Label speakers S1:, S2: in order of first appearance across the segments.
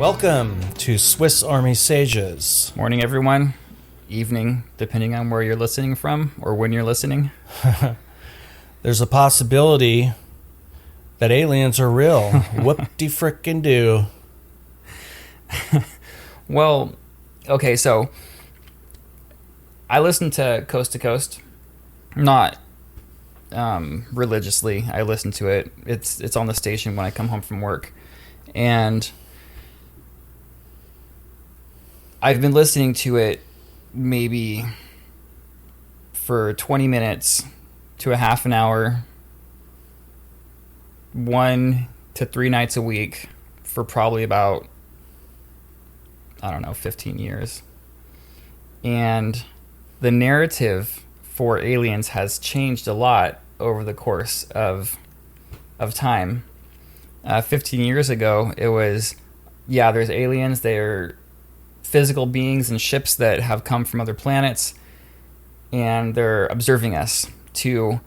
S1: Welcome to Swiss Army Sages.
S2: Morning, everyone. Evening, depending on where you're listening from or when you're listening.
S1: There's a possibility that aliens are real. Whoopty frickin' do.
S2: Well, okay, so I listen to Coast, not religiously. I listen to it. It's on the station when I come home from work, and I've been listening to it maybe for 20 minutes to a half an hour, 1 to 3 nights a week for probably about, 15 years. And the narrative for aliens has changed a lot over the course of time. 15 years ago, it was, there's aliens, they're physical beings and ships that have come from other planets, and they're observing us. To,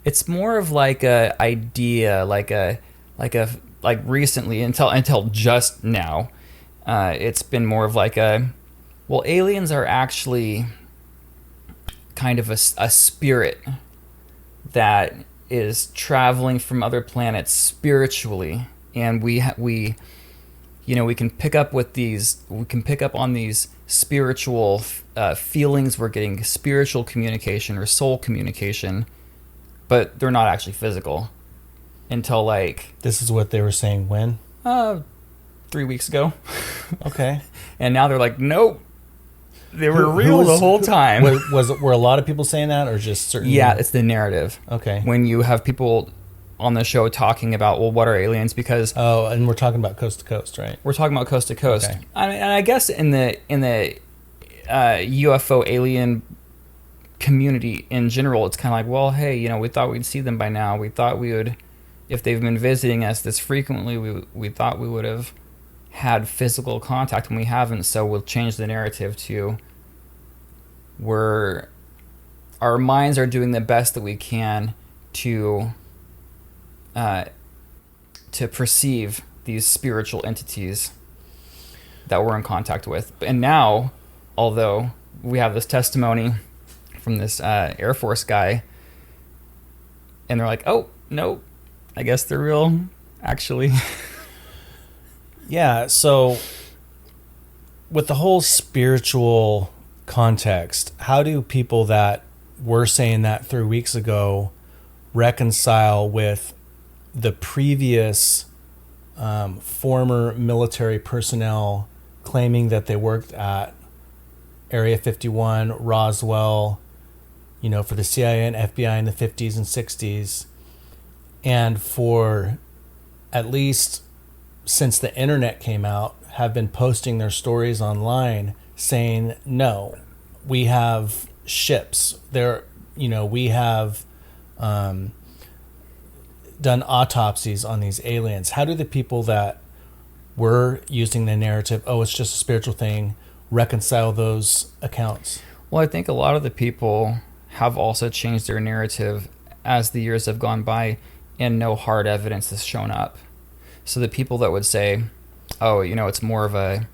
S2: it's more of like a idea, like recently until just now, it's been more of like aliens are actually kind of a spirit that is traveling from other planets spiritually, and we can pick up on these spiritual feelings. We're getting spiritual communication or soul communication, but they're not actually physical until
S1: This is what they were saying when?
S2: 3 weeks ago.
S1: Okay.
S2: And now they're like, nope, they were real the whole time.
S1: Were a lot of people saying that, or just certain?
S2: Yeah, it's the narrative.
S1: Okay.
S2: When you have people on the show talking about, well, what are aliens? Because
S1: and we're talking about Coast to Coast, right?
S2: we're talking about Coast to Coast.
S1: Okay.
S2: I guess in the UFO alien community in general, it's kind of like, well, hey, we thought we'd see them by now. We thought we would, if they've been visiting us this frequently, we thought we would have had physical contact, and we haven't. So we'll change the narrative to our minds are doing the best that we can to perceive these spiritual entities that we're in contact with. And now, although we have this testimony from this Air Force guy, and they're like, oh, no, I guess they're real, actually.
S1: Yeah, so with the whole spiritual context, how do people that were saying that 3 weeks ago reconcile with the previous former military personnel claiming that they worked at Area 51, Roswell, for the CIA and FBI in the 50s and 60s, and for at least since the internet came out, have been posting their stories online saying, no, we have ships there, we have done autopsies on these aliens. How do the people that were using the narrative, oh, it's just a spiritual thing, reconcile those accounts?
S2: Well, I think a lot of the people have also changed their narrative as the years have gone by, and no hard evidence has shown up. So the people that would say, oh, it's more of a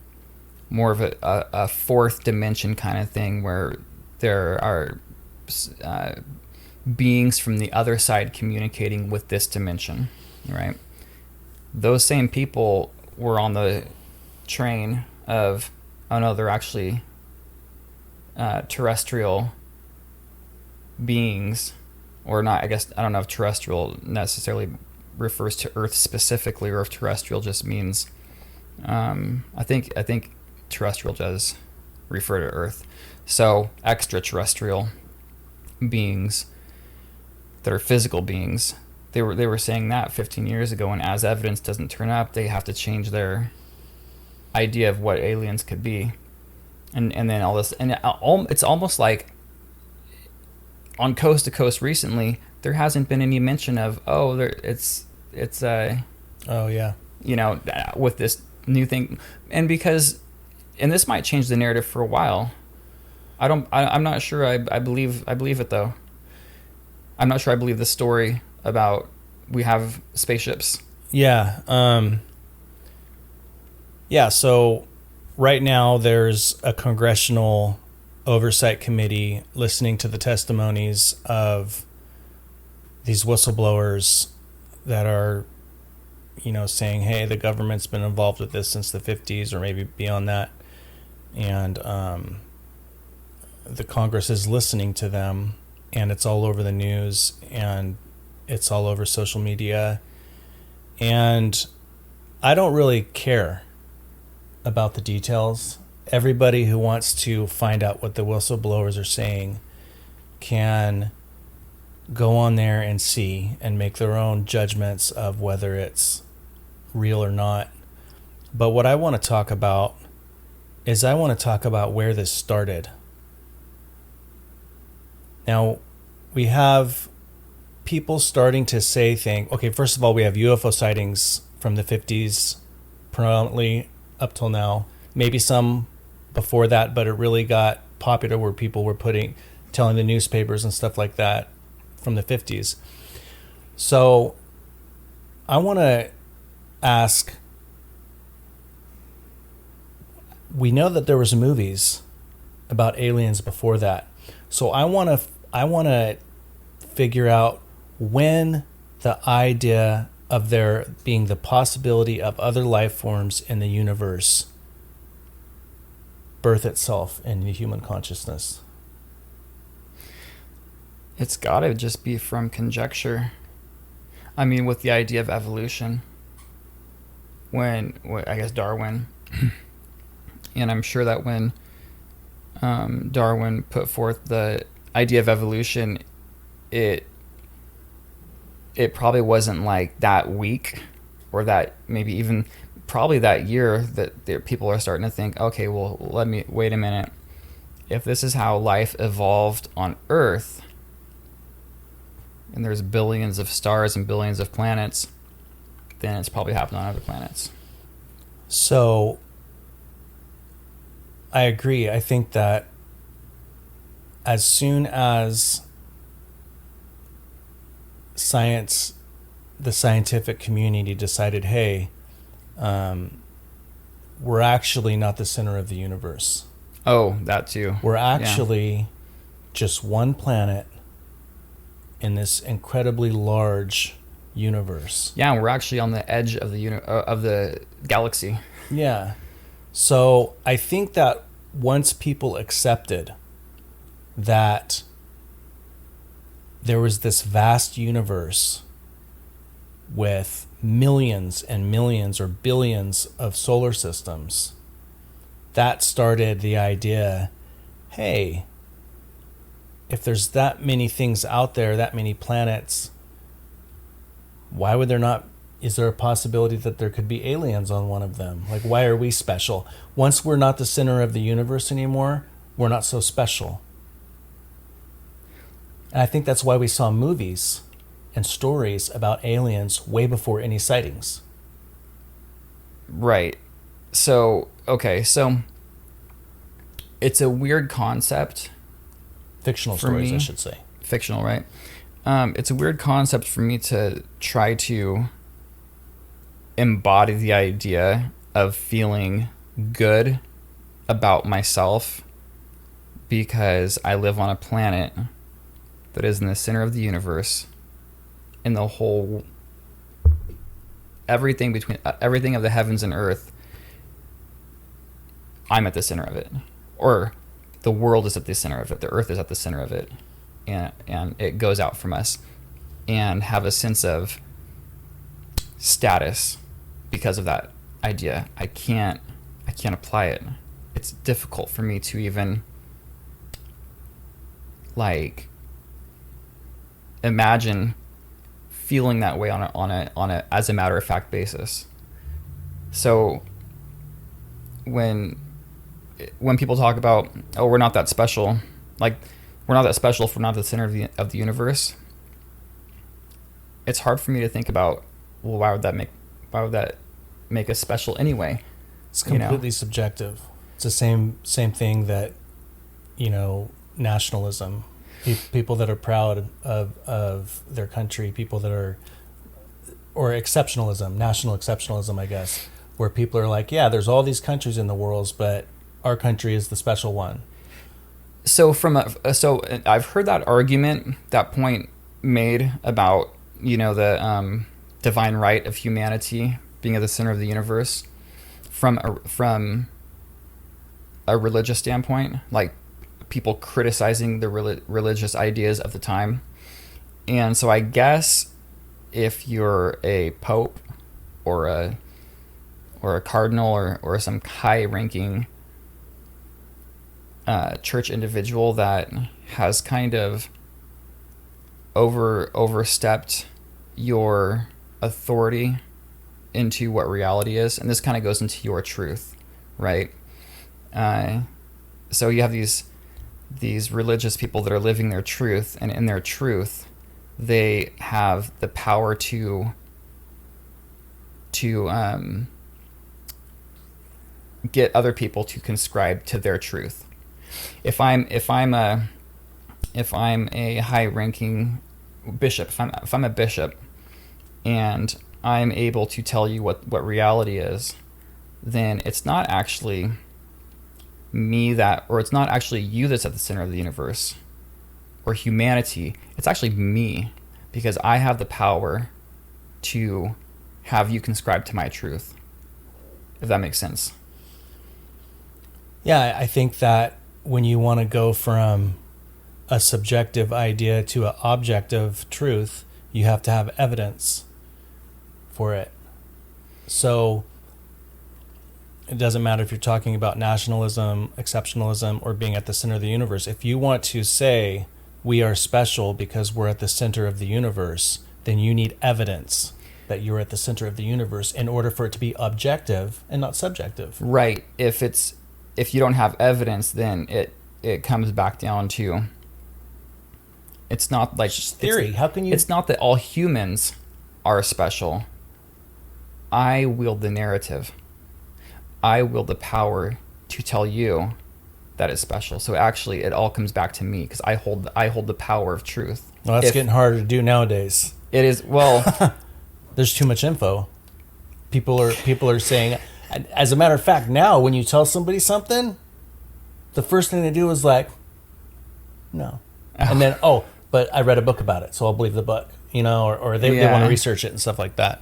S2: fourth dimension kind of thing, where there are beings from the other side communicating with this dimension, right? Those same people were on the train of, oh no, they're actually terrestrial beings, or not. I guess I don't know if terrestrial necessarily refers to Earth specifically, or if terrestrial just means I think terrestrial does refer to Earth. So extraterrestrial beings that are physical beings, they were saying that 15 years ago, and as evidence doesn't turn up, they have to change their idea of what aliens could be, and then all this, and it's almost like on Coast to Coast recently, there hasn't been any mention of it's with this new thing, and this might change the narrative for a while. I'm not sure I believe it though. I'm not sure I believe the story about we have spaceships.
S1: Yeah. Yeah, so right now there's a congressional oversight committee listening to the testimonies of these whistleblowers that are, saying, hey, the government's been involved with this since the 50s or maybe beyond that. And the Congress is listening to them, and it's all over the news, and it's all over social media. And I don't really care about the details. Everybody who wants to find out what the whistleblowers are saying can go on there and see and make their own judgments of whether it's real or not. But what I want to talk about is I want to talk about where this started. Now, we have people starting to say things. Okay, first of all, we have UFO sightings from the 50s predominantly up till now. Maybe some before that, but it really got popular where people were telling the newspapers and stuff like that from the 50s. So I want to ask, we know that there was movies about aliens before that. So I want to figure out when the idea of there being the possibility of other life forms in the universe birth itself in the human consciousness.
S2: It's got to just be from conjecture. I mean, with the idea of evolution, when I guess Darwin, and I'm sure that when Darwin put forth the idea of evolution, it probably wasn't like that week, or that maybe even probably that year that people are starting to think, okay, well, wait a minute. If this is how life evolved on Earth, and there's billions of stars and billions of planets, then it's probably happened on other planets.
S1: So I agree. I think that as soon as the scientific community decided, hey, we're actually not the center of the universe.
S2: Oh, that too.
S1: We're actually just one planet in this incredibly large universe.
S2: Yeah, and we're actually on the edge of the galaxy.
S1: Yeah. So I think that once people accepted that there was this vast universe with millions and millions or billions of solar systems, that started the idea, hey, if there's that many things out there, that many planets, why would there not, is there a possibility that there could be aliens on one of them? Like, why are we special? Once we're not the center of the universe anymore, we're not so special. And I think that's why we saw movies and stories about aliens way before any sightings.
S2: Right. So, okay, so it's a weird concept.
S1: Fictional stories, I should say.
S2: Fictional, right? It's a weird concept for me to try to embody the idea of feeling good about myself because I live on a planet that is in the center of the universe, and the whole everything of the heavens and earth, I'm at the center of it, or the world is at the center of it, the earth is at the center of it, and it goes out from us, and have a sense of status because of that idea. I can't apply it. It's difficult for me to even like imagine feeling that way on a as a matter of fact basis. So when people talk about, oh, we're not that special, like we're not that special if we're not the center of the universe, it's hard for me to think about, well, why would that make us special anyway?
S1: It's completely subjective. It's the same thing that, nationalism. People that are proud of their country, people that are, or exceptionalism, national exceptionalism, I guess. where people are like, yeah, there's all these countries in the world, but our country is the special one.
S2: So I've heard that argument, that point made about, the divine right of humanity being at the center of the universe from a religious standpoint, like people criticizing the religious ideas of the time. And so I guess if you're a pope or a cardinal or some high-ranking church individual that has kind of overstepped your authority into what reality is, and this kind of goes into your truth, right? So you have these religious people that are living their truth, and in their truth, they have the power to get other people to conscribe to their truth. If I'm a high-ranking bishop, if I'm a bishop, and I'm able to tell you what reality is, then it's not actually it's not actually you that's at the center of the universe or humanity. It's actually me, because I have the power to have you conscribe to my truth, if that makes sense.
S1: Yeah, I think that when you want to go from a subjective idea to an objective truth, you have to have evidence for it. So it doesn't matter if you're talking about nationalism, exceptionalism, or being at the center of the universe. If you want to say we are special because we're at the center of the universe, then you need evidence that you're at the center of the universe in order for it to be objective and not subjective.
S2: Right. If you don't have evidence, then it comes back down to, it's not like
S1: it's theory. How can you?
S2: It's not that all humans are special. I wield the narrative. I wield the power to tell you that it's special. So actually, it all comes back to me, because I hold the power of truth.
S1: Well, that's getting harder to do nowadays.
S2: It is. Well,
S1: there's too much info. People are saying. As a matter of fact, now when you tell somebody something, the first thing they do is like, no, and then but I read a book about it, so I'll believe the book, or they want to research it and stuff like that.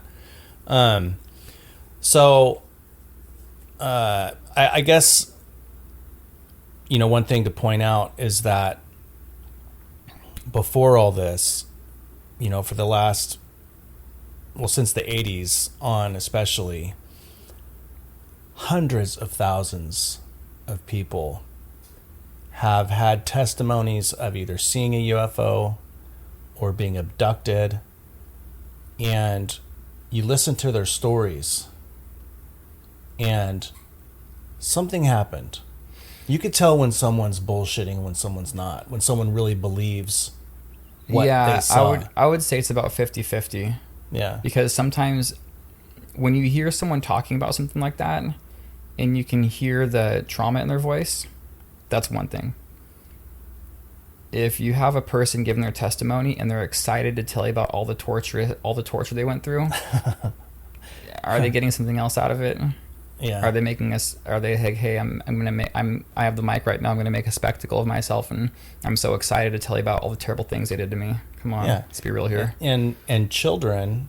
S1: I guess, one thing to point out is that before all this, for the last, since the 80s on especially, hundreds of thousands of people have had testimonies of either seeing a UFO or being abducted, and you listen to their stories and something happened. You could tell when someone's bullshitting and when someone's not, when someone really believes what they saw.
S2: I would say it's about 50-50.
S1: Yeah.
S2: Because sometimes when you hear someone talking about something like that and you can hear the trauma in their voice, that's one thing. If you have a person giving their testimony and they're excited to tell you about all the torture they went through, are they getting something else out of it?
S1: Yeah.
S2: Are they like, hey, I have the mic right now, I'm gonna make a spectacle of myself, and I'm so excited to tell you about all the terrible things they did to me. Come on, let's be real here.
S1: And children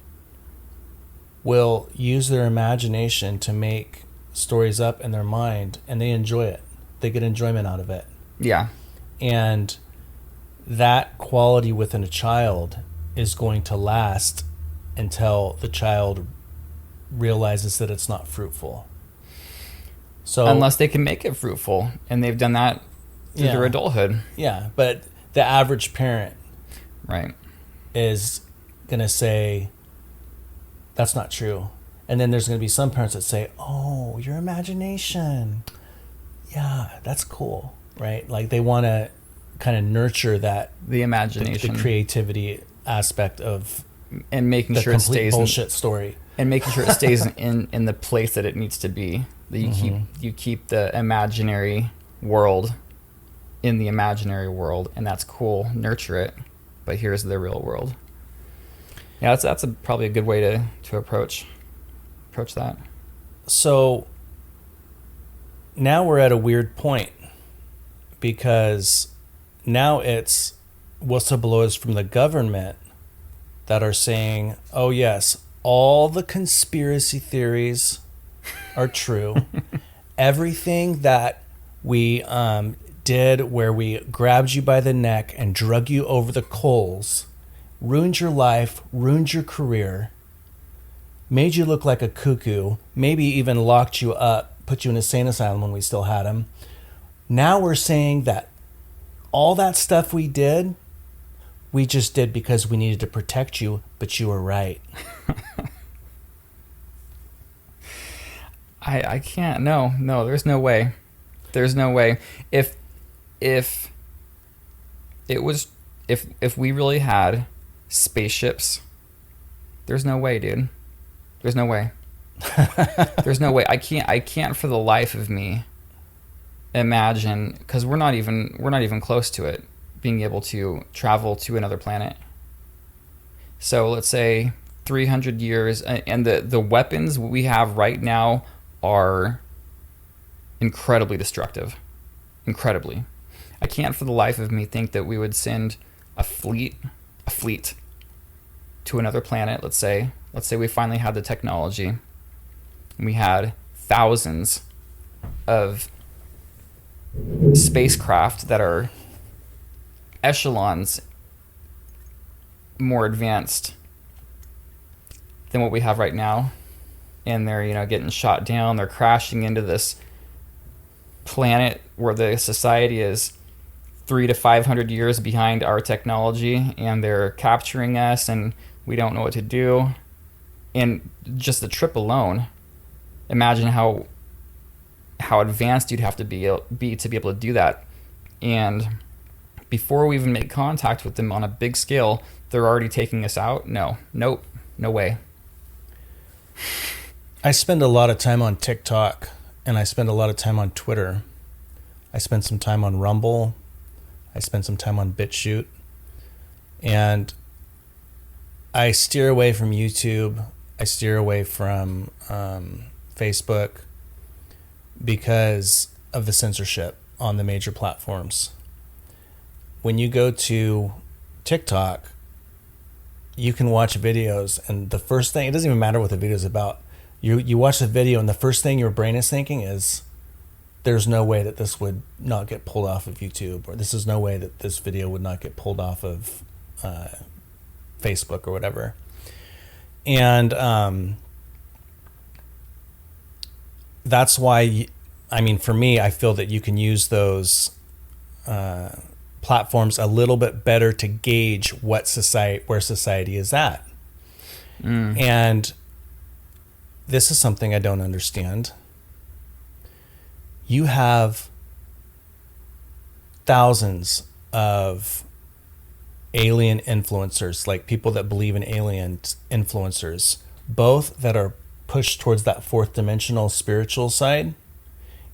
S1: will use their imagination to make stories up in their mind, and they enjoy it. They get enjoyment out of it.
S2: Yeah.
S1: And that quality within a child is going to last until the child realizes that it's not fruitful. So
S2: unless they can make it fruitful, and they've done that through their adulthood.
S1: Yeah, but the average parent is going to say, that's not true. And then there's going to be some parents that say, oh, your imagination. Yeah, that's cool, right? Like they want to kind of nurture the
S2: imagination,
S1: the creativity aspect of,
S2: and making sure it stays
S1: bullshit story,
S2: and making sure it stays in the place that it needs to be. That you keep the imaginary world in the imaginary world, and that's cool. Nurture it, but here's the real world. Yeah, that's probably a good way to approach that.
S1: So now we're at a weird point because now it's whistleblowers from the government that are saying, oh, yes, all the conspiracy theories are true. Everything that we did where we grabbed you by the neck and drug you over the coals ruined your life, ruined your career, made you look like a cuckoo, maybe even locked you up, put you in a insane asylum when we still had him. Now we're saying that all that stuff we did, we just did because we needed to protect you, but you were right.
S2: I can't. No, there's no way. There's no way. If it was, if we really had spaceships, there's no way, dude. There's no way. There's no way. I can't for the life of me imagine, because we're not even close to it, being able to travel to another planet. So let's say 300 years, and the weapons we have right now are incredibly destructive. Incredibly. I can't for the life of me think that we would send a fleet to another planet. Let's say we finally had the technology, and we had thousands of spacecraft that are echelons more advanced than what we have right now, and they're getting shot down. They're crashing into this planet where the society is 300 to 500 years behind our technology, and they're capturing us, and we don't know what to do. And just the trip alone, imagine how advanced you'd have to be to be able to do that. And before we even make contact with them on a big scale, they're already taking us out. No way.
S1: I spend a lot of time on TikTok, and I spend a lot of time on Twitter. I spend some time on Rumble. I spend some time on BitChute. And I steer away from YouTube. I steer away from Facebook because of the censorship on the major platforms. When you go to TikTok, you can watch videos, and the first thing, it doesn't even matter what the video is about. You watch the video, and the first thing your brain is thinking is, there's no way that this would not get pulled off of YouTube, or this is no way that this video would not get pulled off of Facebook or whatever. And that's why, for me, I feel that you can use those platforms a little bit better to gauge where society is at. And this is something I don't understand. You have thousands of alien influencers, like people that believe in alien influencers, both that are pushed towards that fourth dimensional spiritual side,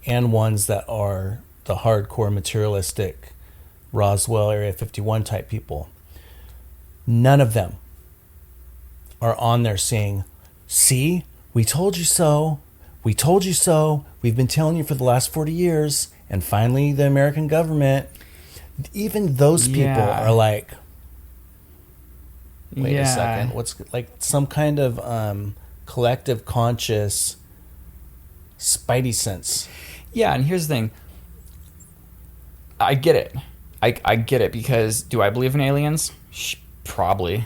S1: and ones that are the hardcore materialistic Roswell Area 51 type people. None of them are on there saying, see, we told you so. We told you so. We've been telling you for the last 40 years. And finally, the American government, even those people are like, wait a second. What's like some kind of collective conscious spidey sense.
S2: Yeah, and here's the thing. I get it. I get it, because do I believe in aliens? Probably.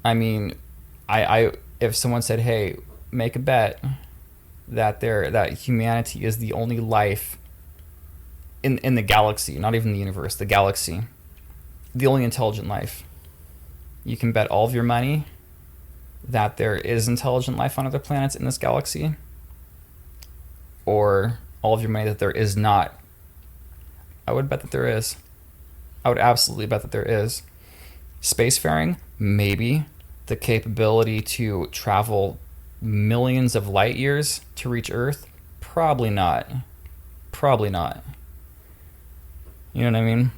S2: I if someone said, "Hey, make a bet that humanity is the only life in the galaxy, not even the universe, the galaxy, the only intelligent life. You can bet all of your money that there is intelligent life on other planets in this galaxy, or all of your money that there is not." I would bet that there is. I would absolutely bet that there is. Spacefaring, maybe. The capability to travel millions of light years to reach Earth, probably not. Probably not. You know what I mean?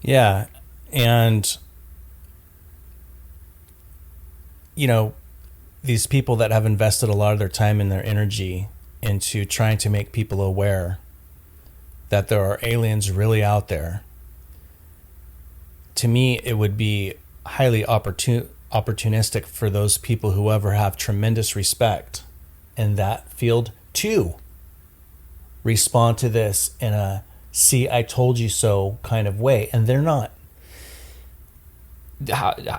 S1: Yeah. And, these people that have invested a lot of their time and their energy into trying to make people aware that there are aliens really out there, to me, it would be highly opportunistic for those people who ever have tremendous respect in that field to respond to this in a "see, I told you so" kind of way, and they're not.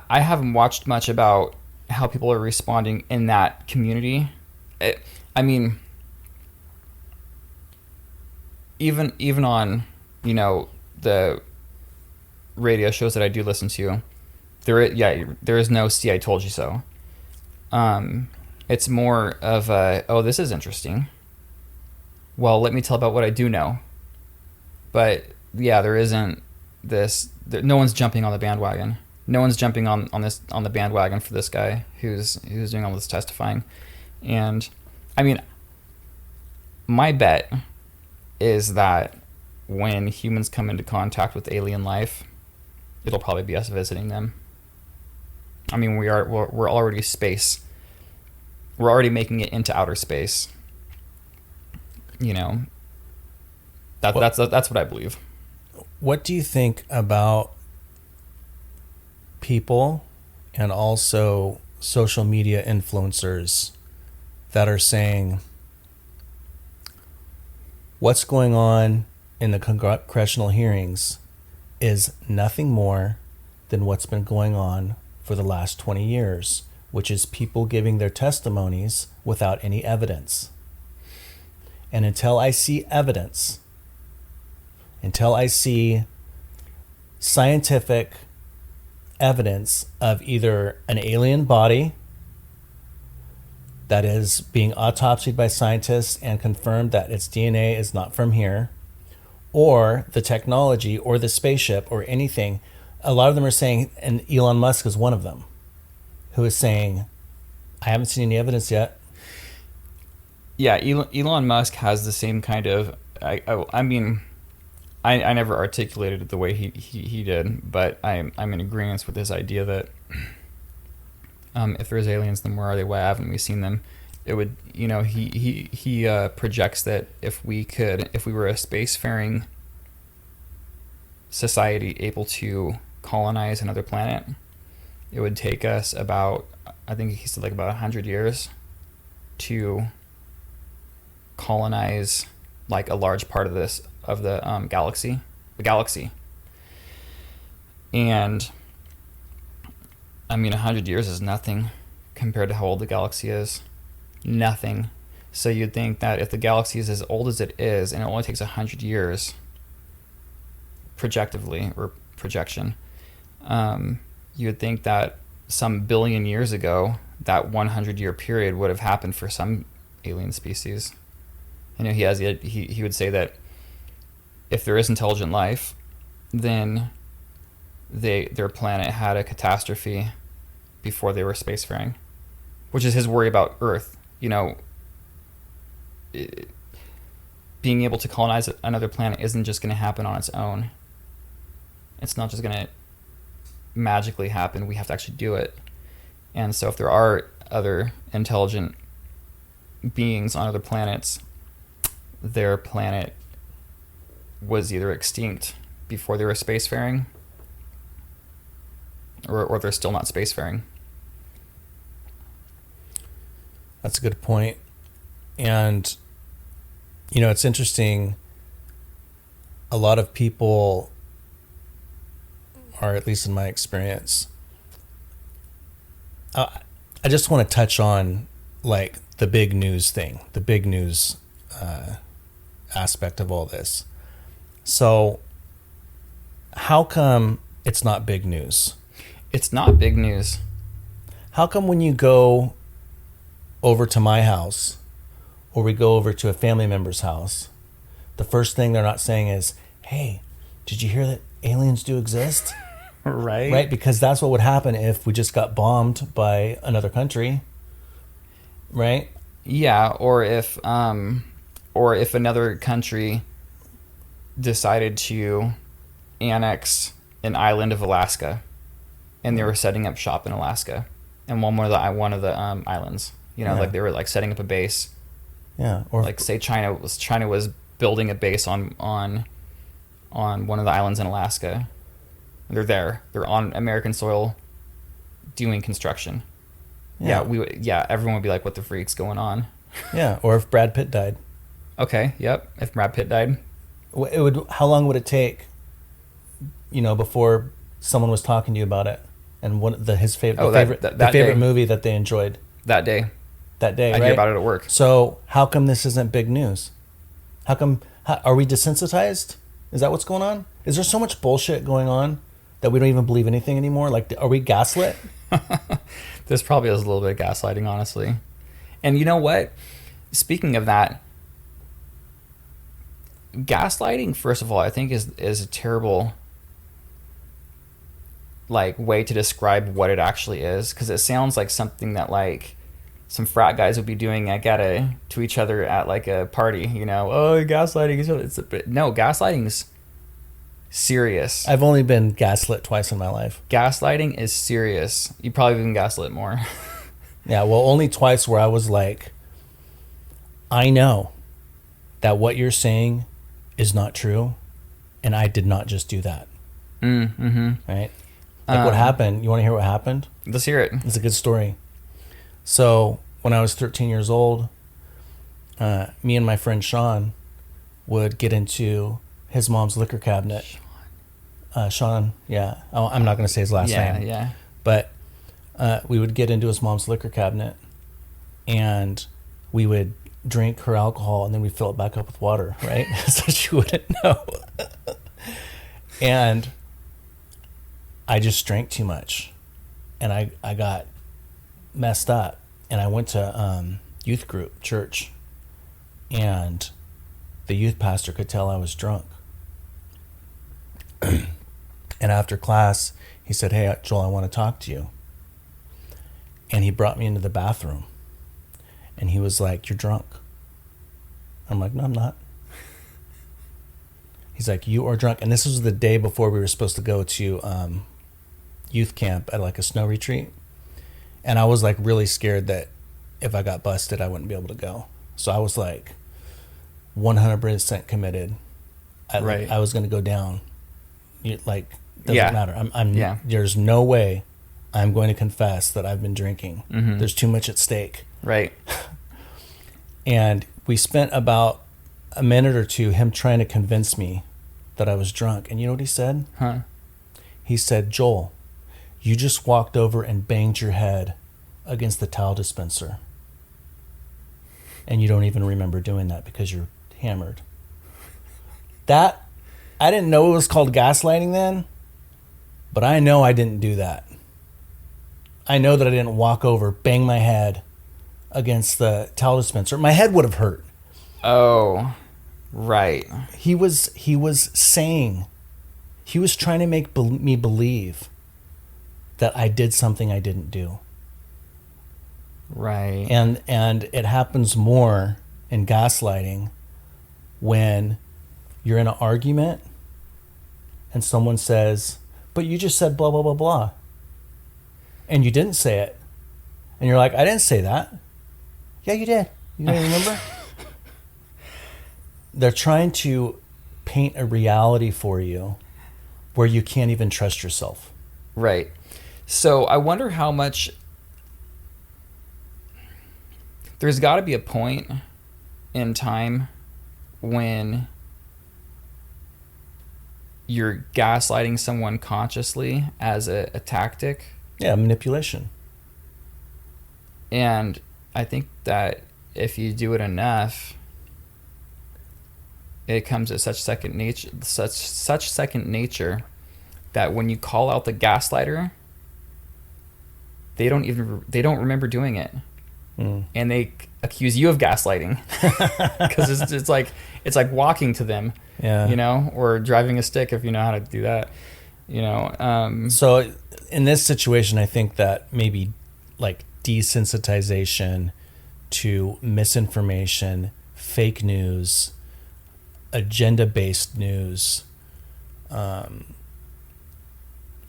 S2: I haven't watched much about how people are responding in that community. I mean, even on, you know, the radio shows that I do listen to, there is no "see, I told you so." It's more of a, "Oh, this is interesting. Well, let me tell about what I do know." But yeah, there isn't this. No one's jumping on the bandwagon. No one's jumping on the bandwagon for this guy who's doing all this testifying. And I mean, my bet is that when humans come into contact with alien life, it'll probably be us visiting them. I mean, we're already space. We're already making it into outer space. You know, that's what I believe.
S1: What do you think about people and also social media influencers that are saying what's going on in the congressional hearings is nothing more than what's been going on for the last 20 years, which is people giving their testimonies without any evidence? And until I see evidence, until I see scientific evidence of either an alien body that is being autopsied by scientists and confirmed that its DNA is not from here, or the technology or the spaceship or anything, a lot of them are saying, and Elon Musk is one of them, who is saying, I haven't seen any evidence yet.
S2: Yeah, Elon Musk has the same kind of. I mean, I never articulated it the way he did, but I'm in agreement with his idea that if there's aliens, then where are they? Why haven't we seen them? It would, you know, he projects that if we were a spacefaring society able to colonize another planet, it would take us about, I think he said, like about 100 years to colonize like a large part of the galaxy. And I mean, 100 years is nothing compared to how old the galaxy is. Nothing. So you'd think that if the galaxy is as old as it is, and it only takes 100 years, projectively, or projection, you would think that some billion years ago, that 100-year period would have happened for some alien species. You know, he would say that if there is intelligent life, then their planet had a catastrophe before they were spacefaring, which is his worry about Earth. You know, being able to colonize another planet isn't just going to happen on its own. It's not just going to magically happen. We have to actually do it. And so if there are other intelligent beings on other planets, their planet was either extinct before they were spacefaring, or they're still not spacefaring.
S1: That's a good point. And, you know, it's interesting. A lot of people, or at least in my experience, I just want to touch on like the big news thing, the big news aspect of all this. So how come it's not big news?
S2: It's not big news.
S1: How come when you go over to my house, or we go over to a family member's house, the first thing they're not saying is, hey, did you hear that aliens do exist? Right? Because that's what would happen if we just got bombed by another country. Right?
S2: Yeah, or if another country decided to annex an island of Alaska and they were setting up shop in Alaska. and one of the islands. You know,
S1: Yeah.
S2: like they were like setting up a base.
S1: Yeah. Or
S2: Like say China was building a base on one of the islands in Alaska. They're there. They're on American soil doing construction.
S1: yeah.
S2: Everyone would be like, what the freak's going on?
S1: Yeah. Or if Brad Pitt died,
S2: Okay, yep. If Brad Pitt died.
S1: it would. How long would it take? Before someone was talking to you about it, and his favorite,
S2: Oh, that
S1: the favorite
S2: day.
S1: movie that they enjoyed
S2: That day.
S1: that day,
S2: I'd
S1: right?
S2: hear about it at work.
S1: So how come this isn't big news? Are we desensitized? Is that what's going on? Is there so much bullshit going on that we don't even believe anything anymore? Like, are we gaslit?
S2: This probably is a little bit of gaslighting, honestly. And you know what? Speaking of that, gaslighting, first of all, I think is a terrible way to describe what it actually is, because it sounds like something that some frat guys would be doing to each other at a party. Oh, gaslighting. No, gaslighting's serious.
S1: I've only been gaslit twice in my life.
S2: Gaslighting is serious. You probably been gaslit more.
S1: Yeah, well, only twice where I was like, I know that what you're saying is not true, and I did not just do that.
S2: Mm-hmm.
S1: Right? What happened? You want to hear what happened?
S2: Let's hear it.
S1: It's a good story. So when I was 13 years old, me and my friend Sean would get into his mom's liquor cabinet. Sean, yeah. I'm not going to say his last name.
S2: Yeah.
S1: But we would get into his mom's liquor cabinet, and we would drink her alcohol, and then we'd fill it back up with water, right? So she wouldn't know. And I just drank too much, and I got messed up, and I went to youth group church, and the youth pastor could tell I was drunk. And after class, he said, "Hey, Joel, I want to talk to you." And he brought me into the bathroom, and he was like, "You're drunk." I'm like, "No, I'm not." He's like, "You are drunk." And this was the day before we were supposed to go to youth camp at a snow retreat. And I was really scared that if I got busted, I wouldn't be able to go. So I was 100% committed.
S2: Right.
S1: I was going to go down. Doesn't
S2: Yeah.
S1: matter.
S2: Yeah.
S1: There's no way I'm going to confess that I've been drinking.
S2: Mm-hmm.
S1: There's too much at stake.
S2: Right.
S1: And we spent about a minute or two him trying to convince me that I was drunk. And you know what he said?
S2: Huh.
S1: He said, "Joel, you just walked over and banged your head against the towel dispenser. And you don't even remember doing that because you're hammered." That, I didn't know it was called gaslighting then, but I know I didn't do that. I know that I didn't walk over, bang my head against the towel dispenser. My head would have hurt.
S2: Oh, right.
S1: He was saying, he was trying to make me believe that I did something I didn't do.
S2: Right.
S1: And it happens more in gaslighting when you're in an argument and someone says, "But you just said blah, blah, blah, blah." And you didn't say it. And you're like, "I didn't say that." "Yeah, you did. You don't remember?" They're trying to paint a reality for you where you can't even trust yourself.
S2: Right. So I wonder how much... There's got to be a point in time when you're gaslighting someone consciously as a tactic.
S1: Yeah, manipulation.
S2: And I think that if you do it enough, it comes at such second nature that when you call out the gaslighter, they don't remember doing it. And they accuse you of gaslighting because it's like walking to them,
S1: Yeah.
S2: or driving a stick if you know how to do that,
S1: So in this situation, I think that maybe desensitization to misinformation, fake news, agenda-based news,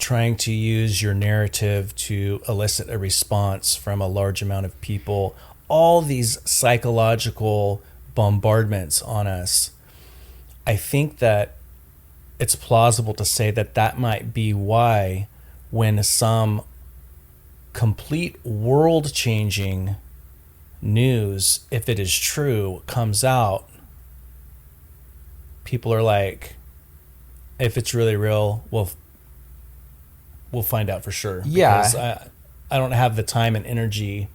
S1: trying to use your narrative to elicit a response from a large amount of people, all these psychological bombardments on us. I think that it's plausible to say that that might be why when some complete world-changing news, if it is true, comes out, people are like, if it's really real, we'll find out for sure.
S2: Yeah.
S1: Because I don't have the time and energy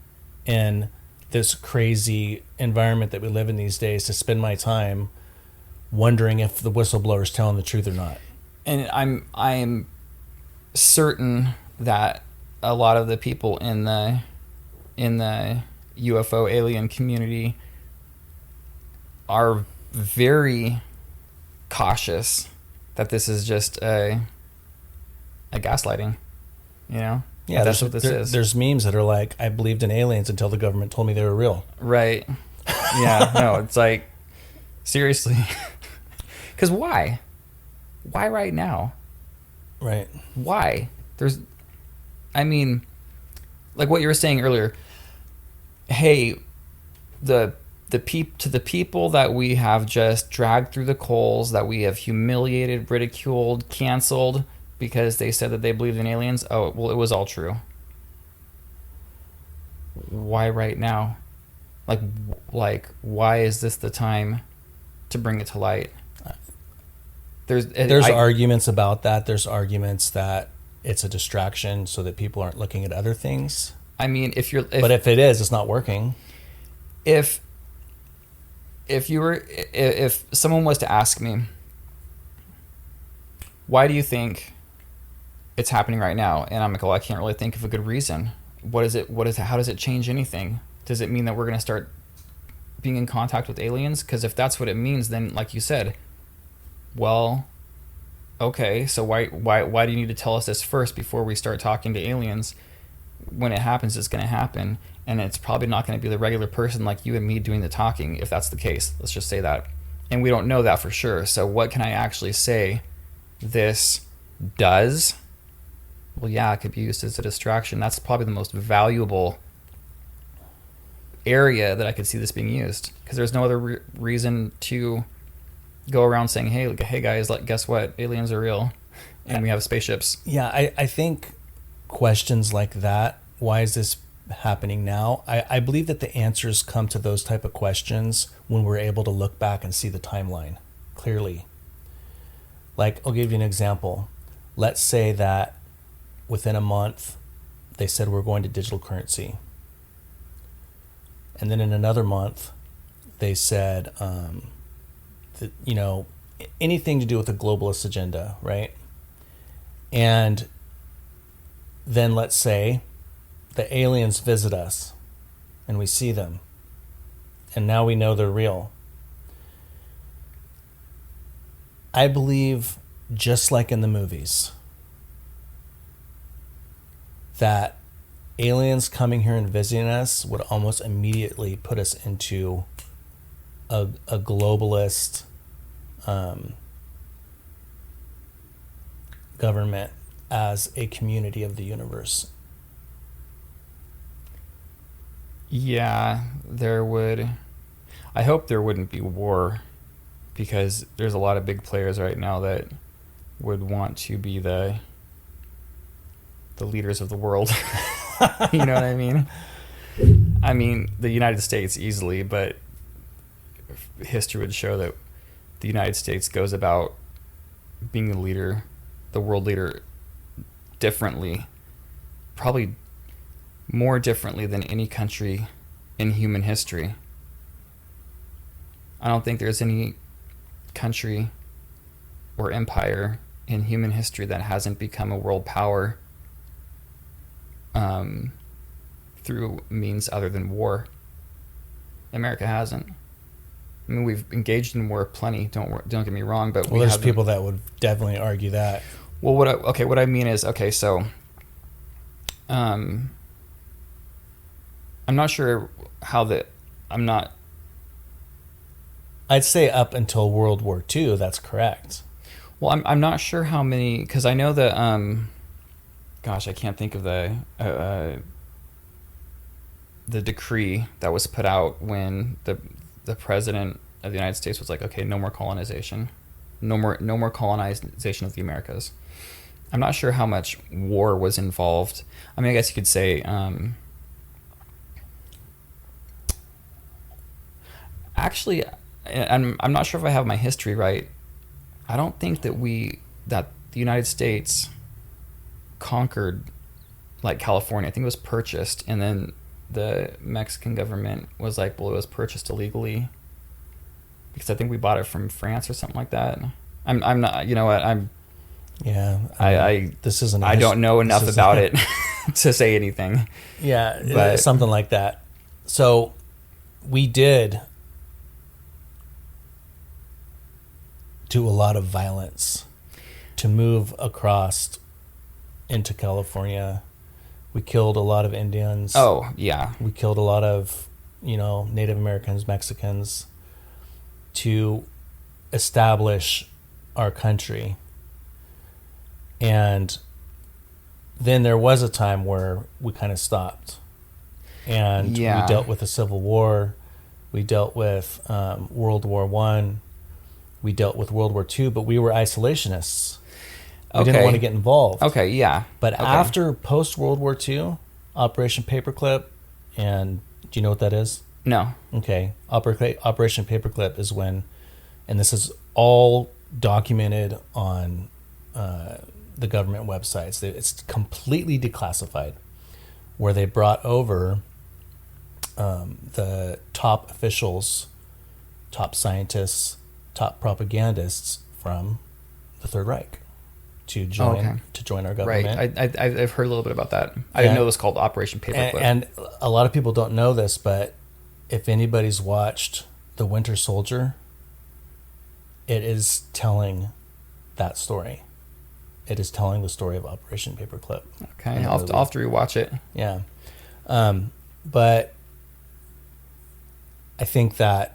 S1: in this crazy environment that we live in these days to spend my time wondering if the whistleblower is telling the truth or not.
S2: And I'm certain that a lot of the people in the UFO alien community are very cautious that this is just a gaslighting, you know?
S1: Yeah,
S2: that's what this is.
S1: There's memes that are like, I believed in aliens until the government told me they were real.
S2: Right. Yeah, no, it's like, seriously. Because why? Why right now?
S1: Right.
S2: Why? I mean, like what you were saying earlier, hey, to the people that we have just dragged through the coals, that we have humiliated, ridiculed, canceled because they said that they believed in aliens, oh, well, it was all true. Why right now? Like why is this the time to bring it to light? There's
S1: arguments about that. There's arguments that it's a distraction so that people aren't looking at other things.
S2: I mean, if
S1: it is, it's not working.
S2: If someone was to ask me, why do you think it's happening right now? And I'm like, well, I can't really think of a good reason. How does it change anything? Does it mean that we're going to start being in contact with aliens? Because if that's what it means, then like you said, well, okay, so why do you need to tell us this first before we start talking to aliens? When it happens, it's going to happen, and it's probably not going to be the regular person like you and me doing the talking, if that's the case. Let's just say that. And we don't know that for sure. So what can I actually say this does? Well, yeah, it could be used as a distraction. That's probably the most valuable area that I could see this being used, because there's no other reason to go around saying, hey guys, guess what? Aliens are real, and we have spaceships.
S1: Yeah, I think questions like that, why is this happening now? I believe that the answers come to those type of questions when we're able to look back and see the timeline clearly. Like, I'll give you an example. Let's say that within a month, they said we're going to digital currency. And then in another month, they said, that, anything to do with the globalist agenda, right? And then let's say the aliens visit us and we see them, and now we know they're real. I believe, just like in the movies, that aliens coming here and visiting us would almost immediately put us into a globalist government as a community of the universe.
S2: Yeah, there would. I hope there wouldn't be war, because there's a lot of big players right now that would want to be the leaders of the world. You know what I mean? I mean, the United States easily, but history would show that the United States goes about being the leader, the world leader, differently, probably more differently than any country in human history. I don't think there's any country or empire in human history that hasn't become a world power through means other than war. America hasn't. I mean, we've engaged in war plenty. Don't get me wrong, but
S1: there's people that would definitely argue that.
S2: Well, what I mean is, okay, so I'm not sure
S1: I'd say up until World War II, that's correct.
S2: Well, I'm not sure how many, because I know that gosh, I can't think of the decree that was put out when the president of the United States was like, okay, no more colonization, no more colonization of the Americas. I'm not sure how much war was involved. I mean, I guess you could say, actually, I'm not sure if I have my history right. I don't think that the United States conquered like California. I think it was purchased, and then the Mexican government was like, well, it was purchased illegally because I think we bought it from France or something like that. I'm not, you know what,
S1: Yeah, this isn't.
S2: I don't know enough about it to say anything.
S1: Yeah,
S2: but
S1: something like that. So we did do a lot of violence to move across into California. We killed a lot of Indians.
S2: Oh, yeah.
S1: We killed a lot of, Native Americans, Mexicans, to establish our country. And then there was a time where we kind of stopped. And we dealt with the Civil War. We dealt with World War I. We dealt with World War II, but we were isolationists. We didn't want to get involved.
S2: Okay, yeah.
S1: But after post-World War II, Operation Paperclip, and do you know what that is?
S2: No.
S1: Okay. Operation Paperclip is when, and this is all documented on the government websites. It's completely declassified, where they brought over the top officials, top scientists, top propagandists from the Third Reich to join our government.
S2: Right. I've heard a little bit about that. I didn't know it was called Operation Paperclip.
S1: And a lot of people don't know this, but if anybody's watched The Winter Soldier, it is telling that story. It is telling the story of Operation Paperclip.
S2: Okay, I'll have to rewatch it.
S1: Yeah. But I think that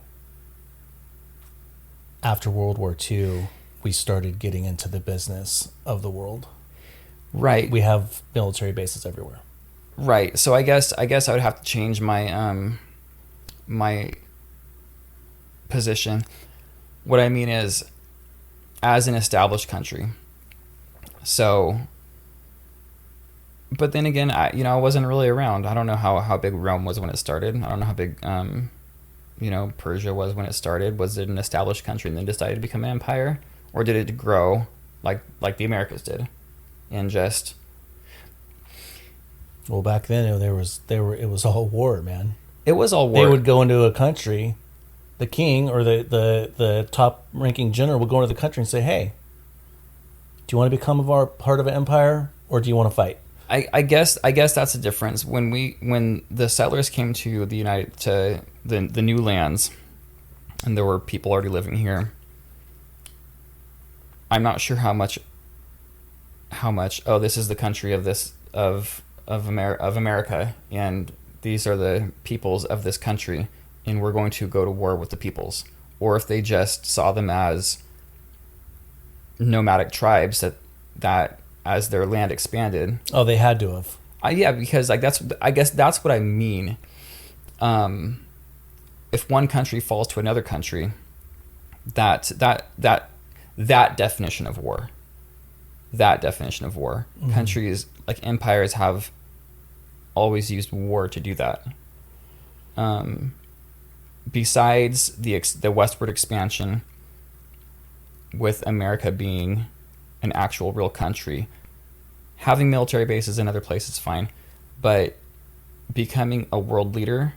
S1: after World War II, we started getting into the business of the world.
S2: Right.
S1: We have military bases everywhere.
S2: Right. So I guess I would have to change my my position. What I mean is, as an established country. So, but then again, I wasn't really around. I don't know how big Rome was when it started. I don't know how big Persia was when it started. Was it an established country and then decided to become an empire, or did it grow like the Americas did, and just?
S1: Well, back then it was all war, man.
S2: It was all war.
S1: They would go into a country, the king or the top ranking general would go into the country and say, "Hey, do you want to become part of an empire, or do you want to fight?"
S2: I guess that's the difference. When the settlers came to the new lands, and there were people already living here. I'm not sure how much. Oh, this is the country of America, and these are the peoples of this country, and we're going to go to war with the peoples. Or if they just saw them as nomadic tribes that as their land expanded.
S1: Oh, they had to have.
S2: Yeah, because I guess that's what I mean. If one country falls to another country, that definition of war. Mm-hmm. Countries like empires have always used war to do that. Besides the westward expansion, with America being an actual real country, having military bases in other places is fine, but becoming a world leader,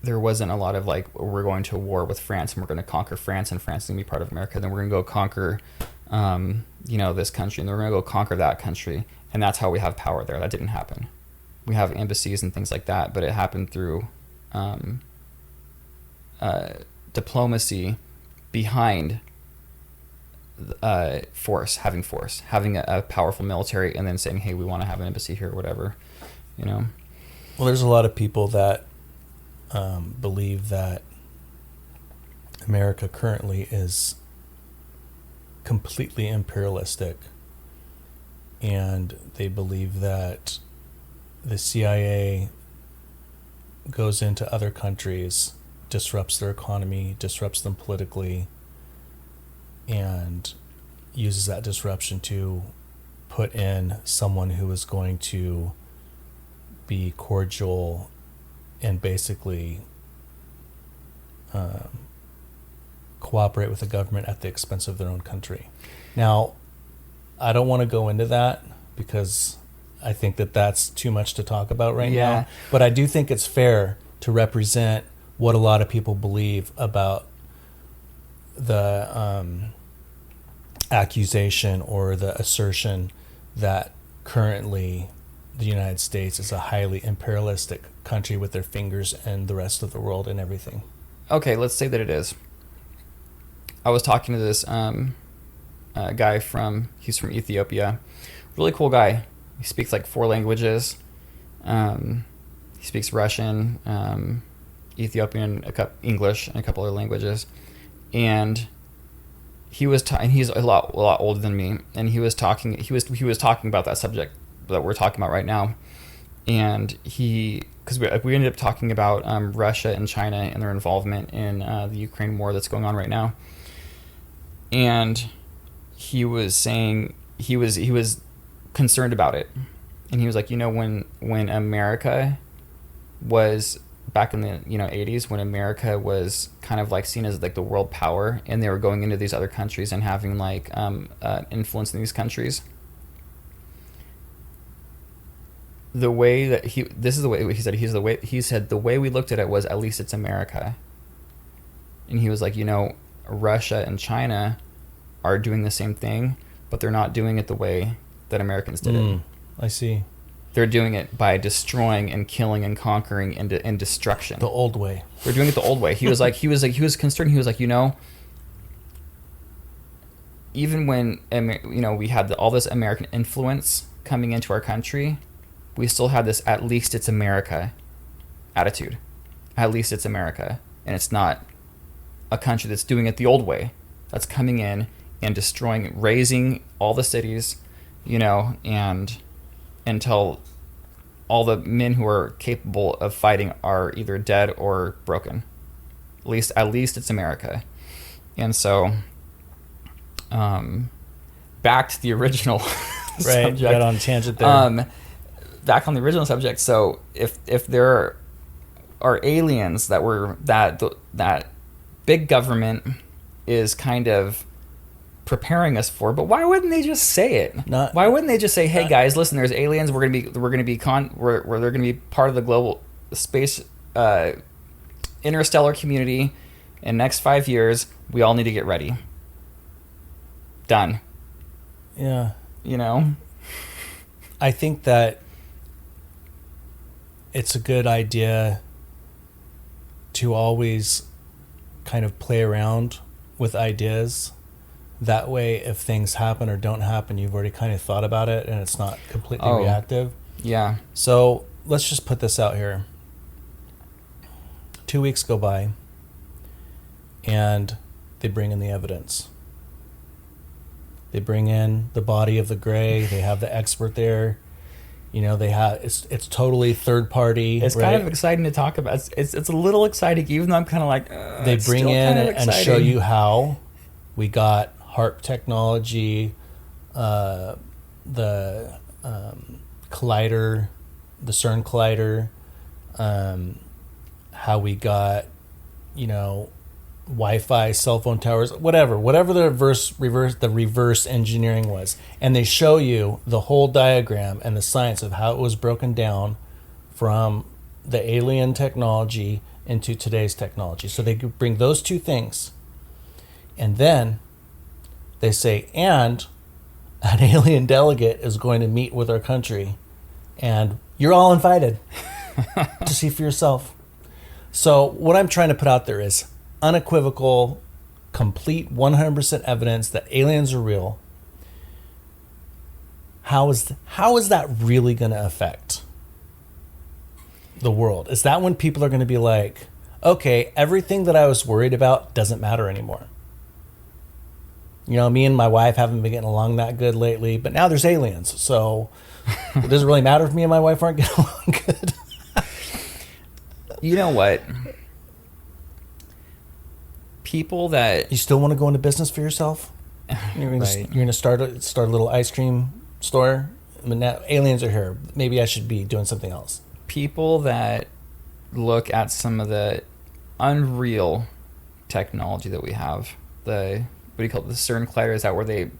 S2: there wasn't a lot of like, we're going to war with France and we're going to conquer France and France is going to be part of America. Then we're going to go conquer, this country, and then we're going to go conquer that country. And that's how we have power there. That didn't happen. We have embassies and things like that, but it happened through diplomacy behind force, having a powerful military, and then saying, hey, we want to have an embassy here or whatever, Well,
S1: there's a lot of people that believe that America currently is completely imperialistic and they believe that the CIA goes into other countries, disrupts their economy, disrupts them politically, and uses that disruption to put in someone who is going to be cordial and basically cooperate with the government at the expense of their own country. Now, I don't want to go into that because I think that that's too much to talk about right now. But I do think it's fair to represent what a lot of people believe about the accusation or the assertion that currently the United States is a highly imperialistic country with their fingers in the rest of the world and everything.
S2: Okay, let's say that it is. I was talking to this guy he's from Ethiopia. Really cool guy. He speaks like 4 languages. He speaks Russian, Ethiopian, English, and a couple other languages. And and he's a lot older than me. And he was talking about that subject that we're talking about right now. And because we ended up talking about Russia and China and their involvement in the Ukraine war that's going on right now. And he was saying he was concerned about it, and he was like, when America was back in the 80s, when America was kind of like seen as like the world power, and they were going into these other countries and having like influence in these countries. The way that he said the way we looked at it was, at least it's America. And he was like, Russia and China are doing the same thing, but they're not doing it the way that Americans did it.
S1: I see.
S2: They're doing it by destroying and killing and conquering and destruction.
S1: The old way. They're
S2: doing it the old way. He was concerned. He was like, even when we had all this American influence coming into our country, we still had this "at least it's America" attitude. At least it's America, and it's not a country that's doing it the old way, that's coming in and destroying, razing all the cities, and until all the men who are capable of fighting are either dead or broken. At least it's America. And so, back to the original subject.
S1: Right on tangent there.
S2: Back on the original subject. So if there are aliens that big government is kind of preparing us for, but why wouldn't they just say it? Why wouldn't they just say, "Hey guys, listen, there's aliens. We're gonna be part of the global space interstellar community in the next 5 years. We all need to get ready." Done.
S1: Yeah. I think that it's a good idea to always kind of play around with ideas. That way, if things happen or don't happen, you've already kind of thought about it and it's not completely reactive.
S2: Yeah.
S1: So let's just put this out here. 2 weeks go by and they bring in the evidence. They bring in the body of the gray. They have the expert there. They have it's totally third party.
S2: It's kind of exciting to talk about. It's a little exciting, even though I'm kind of like.
S1: They bring in and show you how we got HARP technology, the collider, the CERN collider, how we got, Wi-Fi, cell phone towers, whatever the reverse engineering was. And they show you the whole diagram and the science of how it was broken down from the alien technology into today's technology. So they bring those two things. And then they say, and an alien delegate is going to meet with our country. And you're all invited to see for yourself. So what I'm trying to put out there is unequivocal, complete 100% evidence that aliens are real. How is that really going to affect the world? Is that when people are going to be like, okay, everything that I was worried about doesn't matter anymore? You know, me and my wife haven't been getting along that good lately, but now there's aliens, so it doesn't really matter if me and my wife aren't getting along good.
S2: You know what? People that
S1: You still want to go into business for yourself? You're gonna start a little ice cream store. I mean, now aliens are here. Maybe I should be doing something else.
S2: people that look at some of the unreal technology that we have, the what do you call it? The CERN collider, is that where they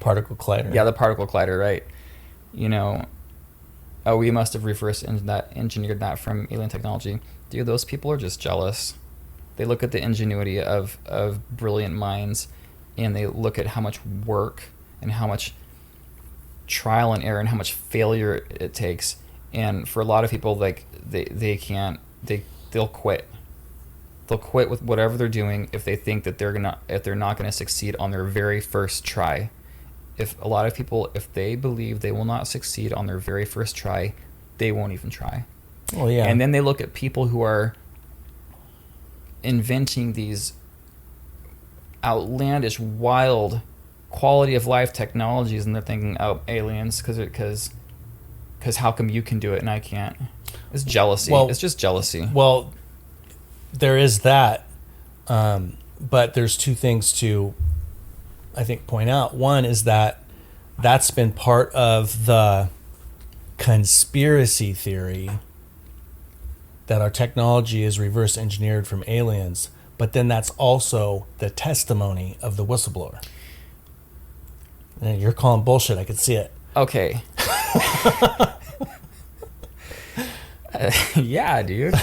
S1: Particle collider.
S2: Yeah, the particle collider, right? You know, oh, we must have engineered that from alien technology. Dude, those people are just jealous. They look at the ingenuity of brilliant minds, and they look at how much work and how much trial and error and how much failure it takes. And for a lot of people, like they'll quit. They'll quit with whatever they're doing if they think that they're not gonna succeed on their very first try. If a lot of people, if they believe they will not succeed on their very first try, they won't even try.
S1: Oh yeah.
S2: And then they look at people who are inventing these outlandish, wild quality of life technologies, and they're thinking, oh, aliens, because how come you can do it and I can't? It's jealousy. It's just jealousy.
S1: Well, there is that, but there's two things to, I think, point out. One is that that's been part of the conspiracy theory that our technology is reverse engineered from aliens, but then that's also the testimony of the whistleblower. And you're calling bullshit. I can see it.
S2: Okay. Yeah, dude.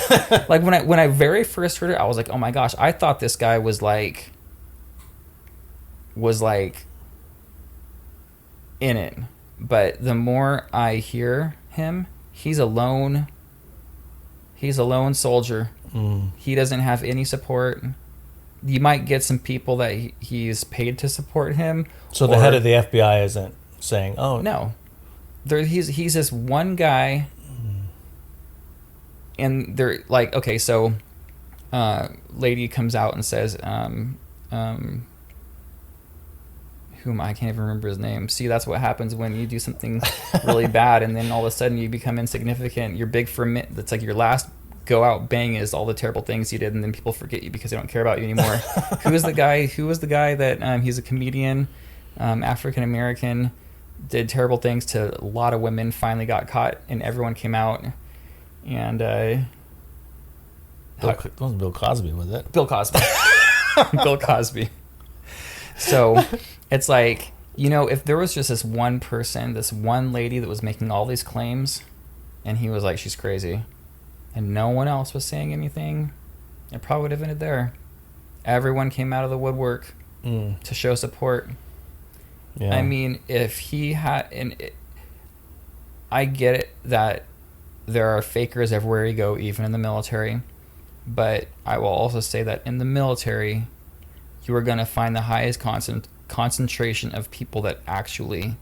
S2: Like when I very first heard it, I was like, oh my gosh, I thought this guy was like in it. But the more I hear him, he's a lone soldier. He doesn't have any support. You might get some people that he's paid to support him.
S1: So the head of the FBI isn't saying, oh
S2: no, he's this one guy. And they're like, okay, so lady comes out and says, I can't even remember his name. See, that's what happens when you do something really bad, and then all of a sudden you become insignificant. You're big for a minute. That's like your last go out bang is all the terrible things you did, and then people forget you because they don't care about you anymore. Who was the guy that he's a comedian, African American, did terrible things to a lot of women, finally got caught, and everyone came out. And
S1: it wasn't Bill Cosby, was it?
S2: Bill Cosby. Bill Cosby. So it's like, you know, if there was just this one person, this one lady that was making all these claims, and he was like, she's crazy, and no one else was saying anything, it probably would have ended there. Everyone came out of the woodwork to show support. Yeah. I mean, if he had, I get it that there are fakers everywhere you go, even in the military. But I will also say that in the military, you are going to find the highest concentration of people that actually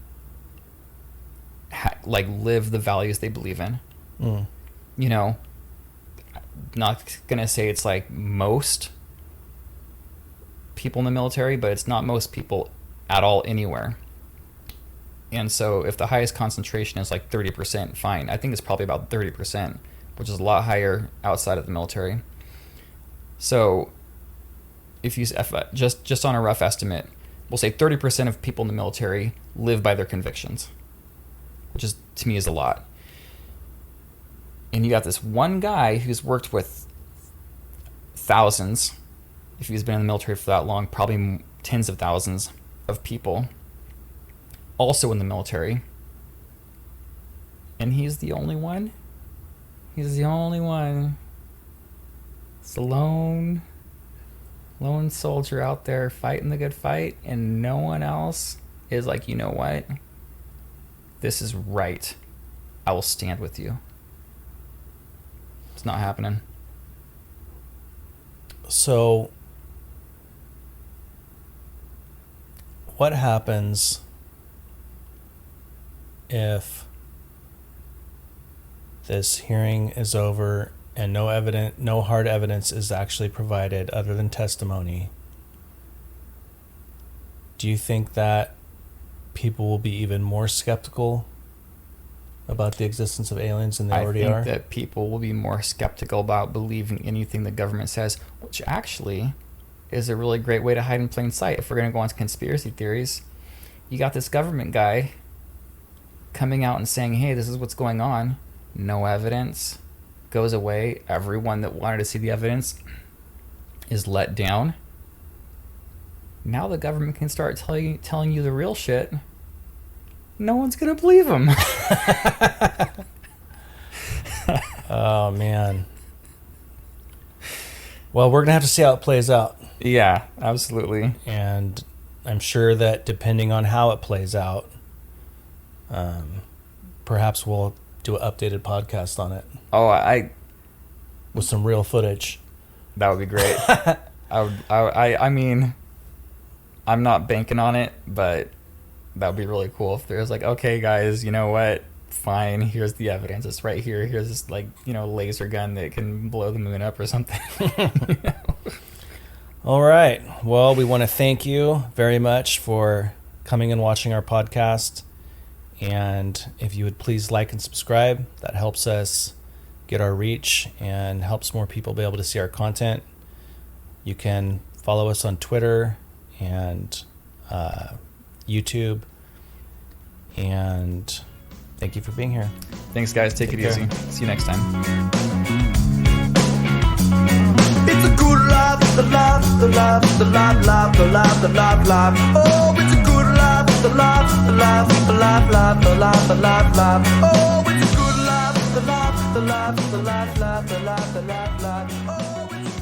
S2: live the values they believe in. You know, not going to say it's like most people in the military, but it's not most people at all anywhere. And so if the highest concentration is like 30%, fine. I think it's probably about 30%, which is a lot higher outside of the military. So if just on a rough estimate, we'll say 30% of people in the military live by their convictions, which is, to me, is a lot. And you got this one guy who's worked with thousands, if he's been in the military for that long, probably tens of thousands of people also in the military, and he's the only one. It's a lone soldier out there fighting the good fight, and no one else is like, you know what, this is right, I will stand with you. It's not happening.
S1: So what happens if this hearing is over and no hard evidence is actually provided other than testimony, do you think that people will be even more skeptical about the existence of aliens than they already are?
S2: I think that people will be more skeptical about believing anything the government says, which actually is a really great way to hide in plain sight. If we're going to go on to conspiracy theories, you got this government guy coming out and saying, hey, this is what's going on. No evidence. Goes away. Everyone that wanted to see the evidence is let down. Now the government can start telling you the real shit. No one's going to believe them.
S1: Oh, man. Well, we're going to have to see how it plays out.
S2: Yeah, absolutely.
S1: And I'm sure that depending on how it plays out, perhaps we'll do an updated podcast on it.
S2: Oh,
S1: with some real footage.
S2: That would be great. I mean, I'm not banking on it, but that would be really cool if there's like, okay, guys, you know what? Fine, here's the evidence. It's right here. Here's this laser gun that can blow the moon up or something. You know?
S1: All right. Well, we want to thank you very much for coming and watching our podcast. And if you would please like and subscribe, that helps us get our reach and helps more people be able to see our content. You can follow us on Twitter and YouTube. And thank you for being here.
S2: Thanks, guys. Take it easy. See you next time.
S3: It's a good life, the life, the life, the life, life, the life, the life, life. Oh, it's a good life, the life, the life, the life, life, the life, the life, life. Oh, it's a good life, the life, the life, the life, life, the life, the life, life. Oh, it's